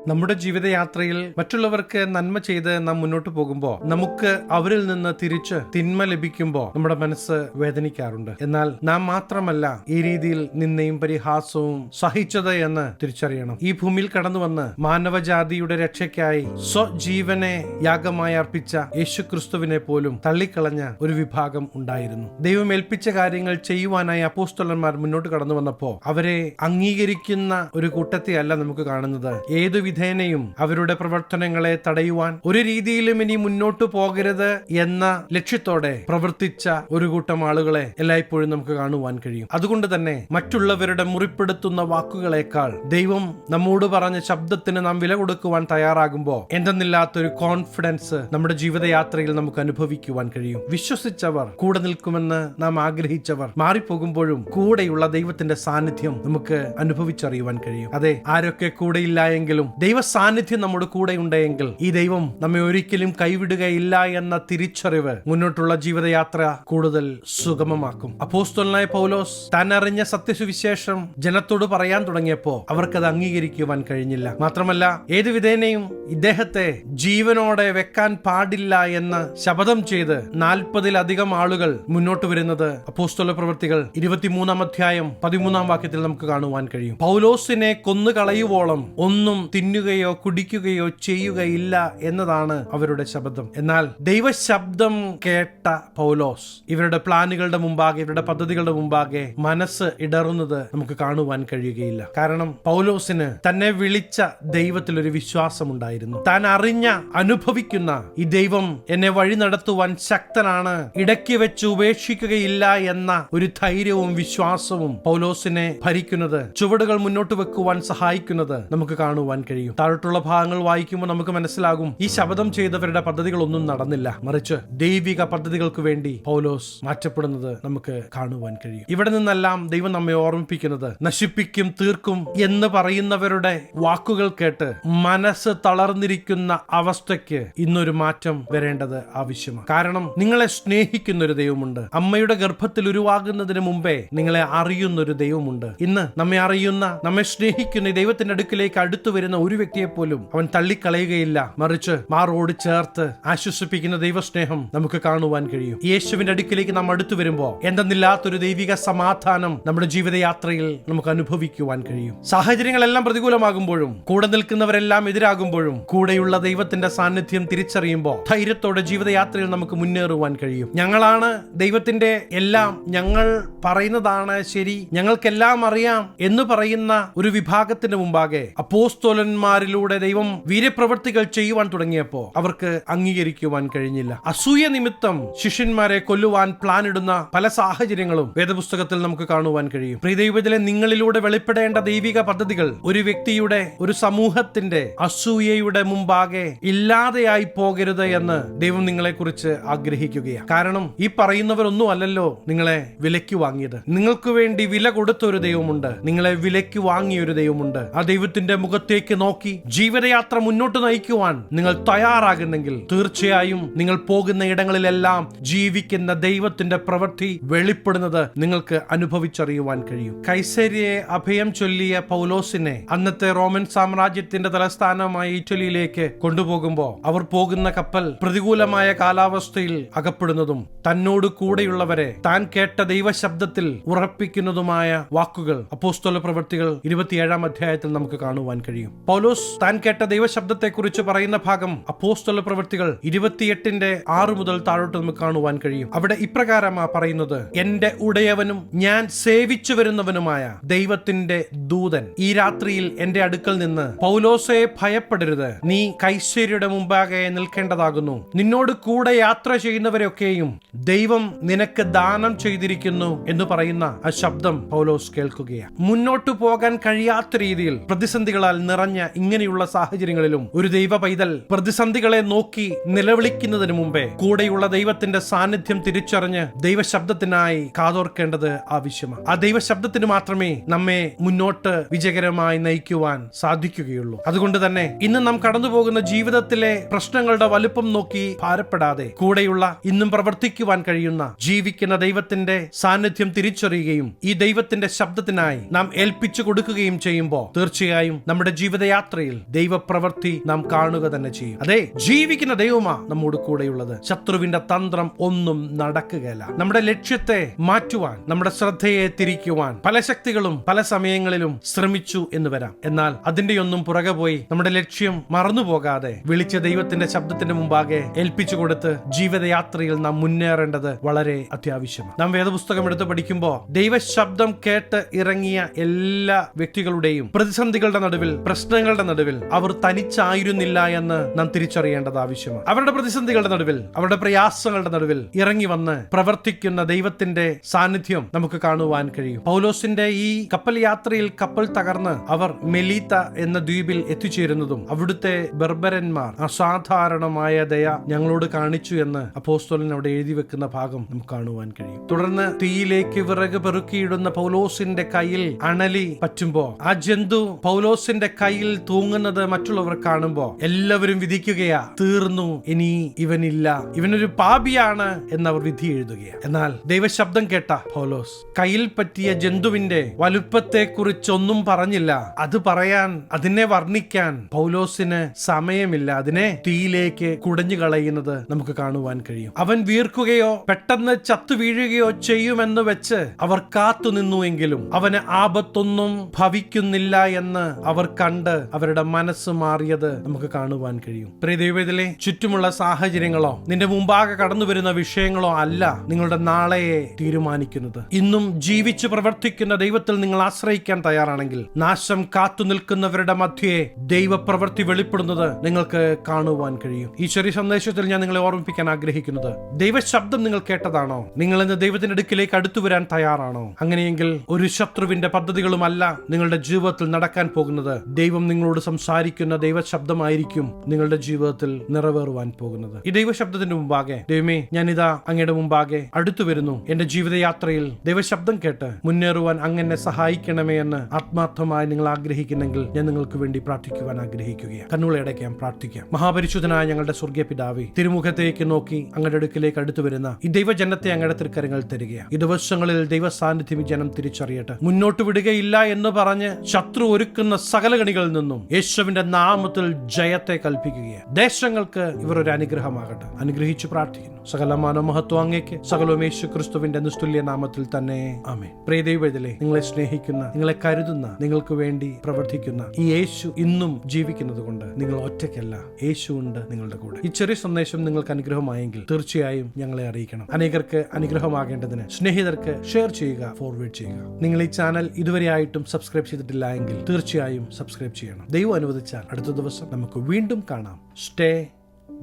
നമ്മുടെ ജീവിതയാത്രയിൽ മറ്റുള്ളവർക്ക് നന്മ ചെയ്ത് നാം മുന്നോട്ട് പോകുമ്പോൾ നമുക്ക് അവരിൽ നിന്ന് തിരിച്ച് തിന്മ ലഭിക്കുമ്പോൾ നമ്മുടെ മനസ്സ് വേദനിക്കാറുണ്ട്. എന്നാൽ നാം മാത്രമല്ല ഈ രീതിയിൽ നിന്നയും പരിഹാസവും സഹിച്ചത് എന്ന് തിരിച്ചറിയണം. ഈ ഭൂമിയിൽ കടന്നു വന്ന് മാനവജാതിയുടെ രക്ഷയ്ക്കായി സ്വജീവനെ യാഗമായി അർപ്പിച്ച യേശുക്രിസ്തുവിനെ പോലും തള്ളിക്കളഞ്ഞ ഒരു വിഭാഗം ഉണ്ടായിരുന്നു. ദൈവം ഏൽപ്പിച്ച കാര്യങ്ങൾ ചെയ്യുവാനായി അപ്പോസ്തലന്മാർ മുന്നോട്ട് കടന്നു വന്നപ്പോ അവരെ അംഗീകരിക്കുന്ന ഒരു കൂട്ടത്തെയല്ല നമുക്ക് കാണുന്നത്. ഏതു വിധേനയും അവരുടെ പ്രവർത്തനങ്ങളെ തടയുവാൻ, ഒരു രീതിയിലും ഇനി മുന്നോട്ട് പോകരുത് എന്ന ലക്ഷ്യത്തോടെ പ്രവർത്തിച്ച ഒരു കൂട്ടം ആളുകളെ എല്ലായ്പ്പോഴും നമുക്ക് കാണുവാൻ കഴിയും. അതുകൊണ്ട് തന്നെ മറ്റുള്ളവരുടെ മുറിപ്പെടുത്തുന്ന വാക്കുകളേക്കാൾ ദൈവം നമ്മോട് പറഞ്ഞ ശബ്ദത്തിന് നാം വില കൊടുക്കുവാൻ തയ്യാറാകുമ്പോൾ എന്തെന്നില്ലാത്തൊരു കോൺഫിഡൻസ് നമ്മുടെ ജീവിതയാത്രയിൽ നമുക്ക് അനുഭവിക്കുവാൻ കഴിയും. വിശ്വസിച്ചവർ, കൂടെ നിൽക്കുമെന്ന് നാം ആഗ്രഹിച്ചവർ മാറിപ്പോകുമ്പോഴും കൂടെയുള്ള ദൈവത്തിന്റെ സാന്നിധ്യം നമുക്ക് അനുഭവിച്ചറിയുവാൻ കഴിയും. അതെ, ആരൊക്കെ കൂടെയില്ല എങ്കിലും ദൈവ സാന്നിധ്യം നമ്മുടെ കൂടെ ഉണ്ടെങ്കിൽ ഈ ദൈവം നമ്മെ ഒരിക്കലും കൈവിടുകയില്ല എന്ന തിരിച്ചറിവ് മുന്നോട്ടുള്ള ജീവിതയാത്ര കൂടുതൽ സുഗമമാക്കും. അപ്പോസ്തലനായ പൗലോസ് താൻ അറിഞ്ഞ സത്യസുവിശേഷം ജനത്തോട് പറയാൻ തുടങ്ങിയപ്പോ അവർക്കത് അംഗീകരിക്കുവാൻ കഴിഞ്ഞില്ല. മാത്രമല്ല, ഏതു വിധേനയും ഇദ്ദേഹത്തെ ജീവനോടെ വെക്കാൻ പാടില്ല എന്ന് ശപഥം ചെയ്ത് 40-ലധികം ആളുകൾ മുന്നോട്ട് വരുന്നത് അപ്പോസ്തല പ്രവൃത്തികൾ 23-ാം അധ്യായം 13-ാം വാക്യത്തിൽ നമുക്ക് കാണുവാൻ കഴിയും. പൗലോസിനെ കൊന്നുകളയുവോളം ഒന്നും തിന്നുകയോ കുടിക്കുകയോ ചെയ്യുകയില്ല എന്നതാണ് അവരുടെ ശബ്ദം. എന്നാൽ ദൈവശബ്ദം കേട്ട പൗലോസ് ഇവരുടെ പ്ലാനുകളുടെ മുമ്പാകെ, ഇവരുടെ പദ്ധതികളുടെ മുമ്പാകെ മനസ്സ് ഇടറുന്നത് നമുക്ക് കാണുവാൻ കഴിയുകയില്ല. കാരണം പൗലോസിന് തന്നെ വിളിച്ച ദൈവത്തിൽ ഒരു വിശ്വാസമുണ്ടായിരുന്നു. താൻ അറിഞ്ഞ, അനുഭവിക്കുന്ന ഈ ദൈവം എന്നെ വഴി നടത്തുവാൻ ശക്തനാണ്, ഇടയ്ക്ക് വെച്ച് ഉപേക്ഷിക്കുകയില്ല എന്ന ഒരു ധൈര്യവും വിശ്വാസവും പൗലോസിനെ ഭരിക്കുന്നത്, ചുവടുകൾ മുന്നോട്ട് വെക്കുവാൻ സഹായിക്കുന്നത് നമുക്ക് കാണുവാൻ കഴിയും. താഴോട്ടുള്ള ഭാഗങ്ങൾ വായിക്കുമ്പോൾ നമുക്ക് മനസ്സിലാകും, ഈ ശപഥം ചെയ്തവരുടെ പദ്ധതികളൊന്നും നടന്നില്ല, മറിച്ച് ദൈവിക പദ്ധതികൾക്ക് വേണ്ടി പൗലോസ് മാറ്റപ്പെടുന്നത് നമുക്ക് കാണുവാൻ കഴിയും. ഇവിടെ നിന്നെല്ലാം ദൈവം നമ്മെ ഓർമ്മിപ്പിക്കുന്നത്, നശിപ്പിക്കും, തീർക്കും എന്ന് പറയുന്നവരുടെ വാക്കുകൾ കേട്ട് മനസ്സ് തളർന്നിരിക്കുന്ന അവസ്ഥയ്ക്ക് ഇന്നൊരു മാറ്റം വരേണ്ടത് ആവശ്യമാണ്. കാരണം നിങ്ങളെ സ്നേഹിക്കുന്ന ഒരു ദൈവമുണ്ട്. അമ്മയുടെ ഗർഭത്തിൽ ഉരുവാകുന്നതിന് മുമ്പേ നിങ്ങളെ അറിയുന്ന ഒരു ദൈവമുണ്ട്. ഇന്ന് നമ്മെ അറിയുന്ന, നമ്മെ സ്നേഹിക്കുന്ന ദൈവത്തിന്റെ അടുക്കിലേക്ക് അടുത്തു വരുന്ന ഒരു വ്യക്തിയെ പോലും അവൻ തള്ളിക്കളയുകയില്ല, മറിച്ച് മാറോട് ചേർത്ത് ആശ്വസിപ്പിക്കുന്ന ദൈവസ്നേഹം നമുക്ക് കാണുവാൻ കഴിയും. യേശുവിന്റെ അടുക്കിലേക്ക് നാം അടുത്തു വരുമ്പോൾ എന്തെന്നില്ലാത്തൊരു ദൈവിക സമാധാനം നമ്മുടെ ജീവിതയാത്രയിൽ നമുക്ക് അനുഭവിക്കുവാൻ കഴിയും. സാഹചര്യങ്ങളെല്ലാം പ്രതികൂലമാകുമ്പോഴും, കൂടെ നിൽക്കുന്നവരെല്ലാം എതിരാകുമ്പോഴും, കൂടെയുള്ള ദൈവത്തിന്റെ സാന്നിധ്യം തിരിച്ചറിയുമ്പോൾ ധൈര്യത്തോടെ ജീവിതയാത്രയിൽ നമുക്ക് മുന്നേറുവാൻ കഴിയും. ഞങ്ങളാണ് ദൈവത്തിന്റെ എല്ലാം, ഞങ്ങൾ പറയുന്നതാണ് ശരി, ഞങ്ങൾക്കെല്ലാം അറിയാം എന്ന് പറയുന്ന ഒരു വിഭാഗത്തിന്റെ മുമ്പാകെ അപ്പോസ്തലന്മാരിലൂടെ ദൈവം വീര്യപ്രവൃത്തികൾ ചെയ്യുവാൻ തുടങ്ങിയപ്പോൾ അവർക്ക് അംഗീകരിക്കുവാൻ കഴിഞ്ഞില്ല. അസൂയ നിമിത്തം ശിഷ്യന്മാരെ കൊല്ലുവാൻ പ്ലാൻ ഇടുന്ന പല സാഹചര്യങ്ങളും വേദപുസ്തകത്തിൽ നമുക്ക് കാണുവാൻ കഴിയും. പ്രിയദൈവത്തിലെ നിങ്ങളിലൂടെ വെളിപ്പെടേണ്ട ദൈവിക പദ്ധതികൾ ഒരു വ്യക്തിയുടെ, ഒരു സമൂഹത്തിന്റെ അസൂയയുടെ മുമ്പാകെ ഇല്ലാതെയായി പോകരുത് എന്ന് ദൈവം നിങ്ങളെ കുറിച്ച് ആഗ്രഹിക്കുകയാണ്. കാരണം ഈ പറയുന്നവരൊന്നും അല്ലല്ലോ നിങ്ങളെ വിലയ്ക്ക് വാങ്ങിയത്. നിങ്ങൾക്ക് വേണ്ടി വില കൊടുത്ത ഒരു ദൈവമുണ്ട്, നിങ്ങളെ വിലയ്ക്ക് വാങ്ങിയ ഒരു ദൈവമുണ്ട്. ആ ദൈവത്തിന്റെ മുഖത്തേക്ക് നോക്കി ജീവിതയാത്ര മുന്നോട്ട് നയിക്കുവാൻ നിങ്ങൾ തയ്യാറാകുന്നെങ്കിൽ തീർച്ചയായും നിങ്ങൾ പോകുന്ന ഇടങ്ങളിലെല്ലാം ജീവിക്കുന്ന ദൈവത്തിന്റെ പ്രവൃത്തി വെളിപ്പെടുന്നത് നിങ്ങൾക്ക് അനുഭവിച്ചറിയുവാൻ കഴിയും. കൈസരിയെ അഭയം ചൊല്ലിയ പൗലോസിനെ അന്നത്തെ റോമൻ സാമ്രാജ്യത്തിന്റെ തലസ്ഥാനമായ ഇറ്റലിയിലേക്ക് കൊണ്ടുപോകുമ്പോൾ അവർ പോകുന്ന കപ്പൽ പ്രതികൂലമായ കാലാവസ്ഥയിൽ അകപ്പെടുന്നതും തന്നോട് കൂടെയുള്ളവരെ താൻ കേട്ട ദൈവശബ്ദത്തിൽ ഉറപ്പിക്കുന്നതുമായ വാക്കുകൾ അപ്പോസ്തല പ്രവൃത്തികൾ 27-ാം അധ്യായത്തിൽ നമുക്ക് കാണുവാൻ കഴിയും. പൗലോസ് താൻ കേട്ട ദൈവശബ്ദത്തെ കുറിച്ച് പറയുന്ന ഭാഗം അപ്പോസ്തല പ്രവൃത്തികൾ 28-ന്റെ 6 മുതൽ താഴോട്ട് നമുക്ക് കാണുവാൻ കഴിയും. അവിടെ ഇപ്രകാരമാ പറയുന്നത്, എന്റെ ഉടയവനും ഞാൻ സേവിച്ചു വരുന്നവനുമായ ദൈവത്തിന്റെ ദൂതൻ ഈ രാത്രിയിൽ എന്റെ അടുക്കൽ നിന്ന്, പൗലോസെ ഭയപ്പെടരുത്, നീ കൈസരിയുടെ മുമ്പാകെ നിൽക്കേണ്ടതാകുന്നു, നിന്നോട് കൂടെ യാത്ര ചെയ്യുന്നവരൊക്കെയും ദൈവം നിനക്ക് ദാനം ചെയ്തിരിക്കുന്നു എന്ന് പറയുന്ന ആ ശബ്ദം പൗലോസ് കേൾക്കുകയാണ്. മുന്നോട്ടു പോകാൻ കഴിയാത്ത രീതിയിൽ പ്രതിസന്ധികളാൽ നിറഞ്ഞ ഇങ്ങനെയുള്ള സാഹചര്യങ്ങളിലും ഒരു ദൈവ പൈതൽ പ്രതിസന്ധികളെ നോക്കി നിലവിളിക്കുന്നതിന് മുമ്പേ കൂടെയുള്ള ദൈവത്തിന്റെ സാന്നിധ്യം തിരിച്ചറിഞ്ഞ് ദൈവശബ്ദത്തിനായി കാതോർക്കേണ്ടത് ആവശ്യമാണ്. ആ ദൈവശബ്ദത്തിന് മാത്രമേ നമ്മെ മുന്നോട്ട് വിജയകരമായി നയിക്കുവാൻ സാധിക്കുകയുള്ളൂ. അതുകൊണ്ട് തന്നെ ഇന്ന് നാം കടന്നുപോകുന്ന ജീവിതത്തിലെ പ്രശ്നങ്ങളുടെ വലുപ്പം നോക്കി ഭാരപ്പെടാതെ കൂടെയുള്ള, ഇന്നും പ്രവർത്തിക്കുവാൻ കഴിയുന്ന, ജീവിക്കുന്ന ദൈവത്തിന്റെ സാന്നിധ്യം തിരിച്ചറിയുകയും ഈ ദൈവത്തിന്റെ ശബ്ദത്തിനായി നാം ഏൽപ്പിച്ചു കൊടുക്കുകയും ചെയ്യുമ്പോൾ തീർച്ചയായും നമ്മുടെ ജീവിത ജീവിതയാത്രയിൽ ദൈവപ്രവൃത്തി നാം കാണുക തന്നെ ചെയ്യും. അതെ, ജീവിക്കുന്ന ദൈവമാ നമ്മോട് കൂടെയുള്ളത്. ശത്രുവിന്റെ തന്ത്രം ഒന്നും നടക്കുകയില്ല. നമ്മുടെ ലക്ഷ്യത്തെ മാറ്റുവാൻ, നമ്മുടെ ശ്രദ്ധയെ തിരിക്കുവാൻ പല ശക്തികളും പല സമയങ്ങളിലും ശ്രമിച്ചു എന്ന് വരാം. എന്നാൽ അതിന്റെയൊന്നും പുറകെ പോയി നമ്മുടെ ലക്ഷ്യം മറന്നുപോകാതെ വിളിച്ച ദൈവത്തിന്റെ ശബ്ദത്തിന്റെ മുമ്പാകെ ഏൽപ്പിച്ചു കൊടുത്ത് ജീവിതയാത്രയിൽ നാം മുന്നേറേണ്ടത് വളരെ അത്യാവശ്യമാണ്. നാം വേദപുസ്തകം എടുത്ത് പഠിക്കുമ്പോൾ ദൈവശബ്ദം കേട്ട് ഇറങ്ങിയ എല്ലാ വ്യക്തികളുടെയും പ്രതിസന്ധികളുടെ നടുവിൽ, പ്രശ്നങ്ങളുടെ നടുവിൽ അവർ തനിച്ചായിരുന്നില്ല എന്ന് നാം തിരിച്ചറിയേണ്ടത് ആവശ്യമാണ്. അവരുടെ പ്രതിസന്ധികളുടെ നടുവിൽ, അവരുടെ പ്രയാസങ്ങളുടെ നടുവിൽ ഇറങ്ങി വന്ന് പ്രവർത്തിക്കുന്ന ദൈവത്തിന്റെ സാന്നിധ്യം നമുക്ക് കാണുവാൻ കഴിയും. പൗലോസിന്റെ ഈ കപ്പൽ യാത്രയിൽ കപ്പൽ തകർന്ന് അവർ മെലീത്ത എന്ന ദ്വീപിൽ എത്തിച്ചേരുന്നതും അവിടുത്തെ ബർബരന്മാർ അസാധാരണമായ ദയ ഞങ്ങളോട് കാണിച്ചു എന്ന് അപ്പോസ്തലൻ അവിടെ എഴുതി വെക്കുന്ന ഭാഗം നമുക്ക് കാണുവാൻ കഴിയും. തുടർന്ന് തീയിലേക്ക് വിറക് പെറുക്കിയിടുന്ന പൗലോസിന്റെ കയ്യിൽ അണലി പറ്റുമ്പോ ആ ജന്തു പൗലോസിന്റെ കയ്യിൽ തൂങ്ങുന്നത് മറ്റുള്ളവർ കാണുമ്പോ എല്ലാവരും വിധിക്കുകയാ, തീർന്നു, ഇനി ഇവനില്ല, ഇവനൊരു പാപിയാണ് എന്നവർ വിധി എഴുതുകയാണ്. എന്നാൽ ദൈവശബ്ദം കേട്ട പൗലോസ് കയ്യിൽ പറ്റിയ ജന്തുവിന്റെ വലുപ്പത്തെ കുറിച്ചൊന്നും പറഞ്ഞില്ല. അത് പറയാൻ, അതിനെ വർണ്ണിക്കാൻ പൗലോസിന് സമയമില്ല. അതിനെ തീയിലേക്ക് കുടഞ്ഞു കളയുന്നത് നമുക്ക് കാണുവാൻ കഴിയും. അവൻ വീർക്കുകയോ പെട്ടെന്ന് ചത്തു വീഴുകയോ ചെയ്യുമെന്ന് വെച്ച് അവർ കാത്തുനിന്നുവെങ്കിലും അവന് ആപത്തൊന്നും ഭവിക്കുന്നില്ല എന്ന് അവർ കണ്ട് അവരുടെ മനസ്സ് മാറിയത് നമുക്ക് കാണുവാൻ കഴിയും. പ്രിയ ദൈവത്തിലെ, ചുറ്റുമുള്ള സാഹചര്യങ്ങളോ നിന്റെ മുമ്പാകെ കടന്നു വരുന്ന വിഷയങ്ങളോ അല്ല നിങ്ങളുടെ നാളെയെ തീരുമാനിക്കുന്നത്. ഇന്നും ജീവിച്ചു പ്രവർത്തിക്കുന്ന ദൈവത്തിൽ നിങ്ങൾ ആശ്രയിക്കാൻ തയ്യാറാണെങ്കിൽ നാശം കാത്തു നിൽക്കുന്നവരുടെ മധ്യേ ദൈവപ്രവൃത്തി വെളിപ്പെടുന്നത് നിങ്ങൾക്ക് കാണുവാൻ കഴിയും. ഈ ചെറിയ സന്ദേശത്തിൽ ഞാൻ നിങ്ങളെ ഓർമ്മിപ്പിക്കാൻ ആഗ്രഹിക്കുന്നത്, ദൈവശബ്ദം നിങ്ങൾ കേട്ടതാണോ? നിങ്ങൾ ഇന്ന് ദൈവത്തിന്റെ അടുക്കിലേക്ക് അടുത്തു വരാൻ തയ്യാറാണോ? അങ്ങനെയെങ്കിൽ ഒരു ശത്രുവിന്റെ പദ്ധതികളുമല്ല നിങ്ങളുടെ ജീവിതത്തിൽ നടക്കാൻ പോകുന്നത്. ദൈവം നിങ്ങളോട് സംസാരിക്കുന്ന ദൈവശബ്ദമായിരിക്കും നിങ്ങളുടെ ജീവിതത്തിൽ നിറവേറുവാൻ പോകുന്നത്. ഈ ദൈവശബ്ദത്തിന്റെ മുമ്പാകെ, ദൈവമേ, ഞാനിതാ അങ്ങയുടെ മുമ്പാകെ അടുത്തു വരുന്നു. എന്റെ ജീവിതയാത്രയിൽ ദൈവശബ്ദം കേട്ട് മുന്നേറുവാൻ അങ്ങനെ സഹായിക്കണമേ എന്ന് ആത്മാർത്ഥമായി നിങ്ങൾ ആഗ്രഹിക്കുന്നെങ്കിൽ ഞാൻ നിങ്ങൾക്ക് വേണ്ടി പ്രാർത്ഥിക്കുവാൻ ആഗ്രഹിക്കുകയാണ്. കണ്ണുകളടയ്ക്കാം, പ്രാർത്ഥിക്കാം. മഹാപരിശുദ്ധനായ ഞങ്ങളുടെ സ്വർഗീയ പിതാവേ, തിരുമുഖത്തേക്ക് നോക്കി അങ്ങയുടെ അടുക്കിലേക്ക് അടുത്തു വരുന്ന ഈ ദൈവജനത്തെ അങ്ങയുടെ തൃക്കരങ്ങൾ തരികയാണ്. ഈ ദിവസങ്ങളിൽ ദൈവ സാന്നിധ്യം ജനം തിരിച്ചറിയട്ടെ. മുന്നോട്ട് വിടുകയില്ല എന്ന് പറഞ്ഞ് ശത്രു ഒരുക്കുന്ന സകല കണികളിൽ നിന്നും യേശുവിന്റെ നാമത്തിൽ ജയത്തെ കൽപ്പിക്കുകയാണ്. ദേശങ്ങൾക്ക് ഇവർ ഒരു അനുഗ്രഹമാകട്ടെ. അനുഗ്രഹിച്ചു പ്രാർത്ഥിക്കുന്നു. സകലമാന മഹത്വം അങ്ങേക്ക്, സകലവും യേശു ക്രിസ്തുവിന്റെ നിസ്തുല്യ നാമത്തിൽ തന്നെ, ആമേൻ. പ്രിയ ദൈവത്തിലെ, നിങ്ങളെ സ്നേഹിക്കുന്ന, നിങ്ങളെ കരുതുന്ന, നിങ്ങൾക്ക് വേണ്ടി പ്രവർത്തിക്കുന്ന ഈ യേശു ഇന്നും ജീവിക്കുന്നത് കൊണ്ട് നിങ്ങൾ ഒറ്റയ്ക്കല്ല. യേശു ഉണ്ട് നിങ്ങളുടെ കൂടെ. ഈ ചെറിയ സന്ദേശം നിങ്ങൾക്ക് അനുഗ്രഹമായെങ്കിൽ തീർച്ചയായും ഞങ്ങളെ അറിയിക്കണം. അനേകർക്ക് അനുഗ്രഹമാകേണ്ടതിന് സ്നേഹിതർക്ക് ഷെയർ ചെയ്യുക, ഫോർവേഡ് ചെയ്യുക. നിങ്ങൾ ഈ ചാനൽ ഇതുവരെയായിട്ടും സബ്സ്ക്രൈബ് ചെയ്തിട്ടില്ല എങ്കിൽ തീർച്ചയായും സബ്സ്ക്രൈബ് ചെയ്യണം. ദൈവം അനുവദിച്ചാൽ അടുത്ത ദിവസം നമുക്ക് വീണ്ടും കാണാം. Stay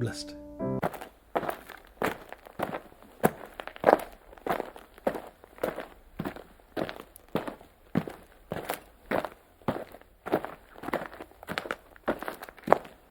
blessed.